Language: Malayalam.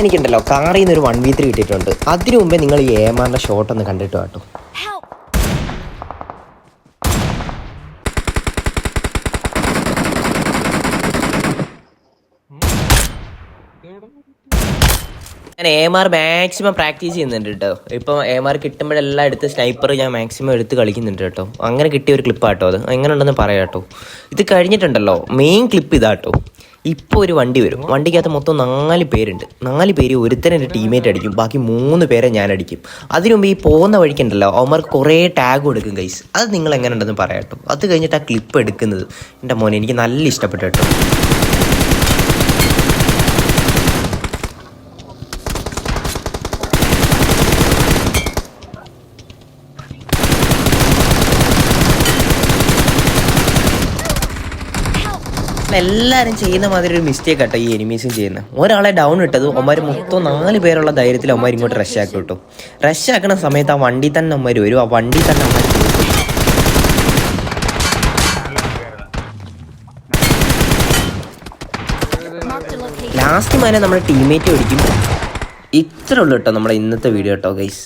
എനിക്കുണ്ടല്ലോ കാറിൽ നിന്ന് ഒരു 1v3 കിട്ടിയിട്ടുണ്ട്. അതിനു മുമ്പേ നിങ്ങൾ ഈ AMRന്റെ ഷോട്ട് ഒന്ന് കണ്ടിട്ട് കേട്ടോ. ഞാൻ AMR മാക്സിമം പ്രാക്ടീസ് ചെയ്യുന്നുണ്ട് കേട്ടോ. ഇപ്പം AMR കിട്ടുമ്പോഴെല്ലാം എടുത്ത് സ്നൈപ്പർ ഞാൻ മാക്സിമം എടുത്ത് കളിക്കുന്നുണ്ട് കേട്ടോ. അങ്ങനെ കിട്ടിയ ഒരു ക്ലിപ്പാട്ടോ അത്. എങ്ങനെ ഉണ്ടെന്ന് പറയാം കേട്ടോ. ഇത് കഴിഞ്ഞിട്ടുണ്ടല്ലോ മെയിൻ ക്ലിപ്പ് ഇതാട്ടോ. ഇപ്പോൾ ഒരു വണ്ടി വരും. വണ്ടിക്കകത്ത് മൊത്തം 4 പേരുണ്ട്. 4 പേര് ഒരുത്തനെ എൻ്റെ ടീമേറ്റ് അടിക്കും, ബാക്കി 3 പേരെ ഞാൻ അടിക്കും. അതിനു മുമ്പ് ഈ പോകുന്ന വഴിക്കുണ്ടല്ലോ അവന്മാർക്ക് കുറേ ടാഗ് കൊടുക്കും ഗൈസ്. അത് നിങ്ങൾ എങ്ങനെ ഉണ്ടെന്ന് പറയാം കേട്ടോ. അത് കഴിഞ്ഞിട്ട് ആ ക്ലിപ്പ് എടുക്കുന്നത് എൻ്റെ മോനെ എനിക്ക് നല്ല ഇഷ്ടപ്പെട്ടു കേട്ടോ. എല്ലാവരും ചെയ്യുന്ന മാതിരി ഒരു മിസ്റ്റേക്ക് ആട്ടോ ഈ എനിമീസും ചെയ്യുന്നത്. ഒരാളെ ഡൗൺ ഇട്ടത് അവന്മാർ മൊത്തം 4 പേരുള്ള ധൈര്യത്തിൽ അവന്മാർ ഇങ്ങോട്ട് റഷ് ആക്കും കേട്ടോ. റഷ് ആക്കുന്ന സമയത്ത് ആ വണ്ടി തന്നെ അവന്മാർ വരും. ആ വണ്ടി തന്നെ അവന്മാർ ലാസ്റ്റ് മാനെ നമ്മുടെ ടീമേറ്റ് ഓടിക്കും. ഇത്ര ഉള്ളു കേട്ടോ നമ്മുടെ ഇന്നത്തെ വീഡിയോ കേട്ടോ ഗൈസ്.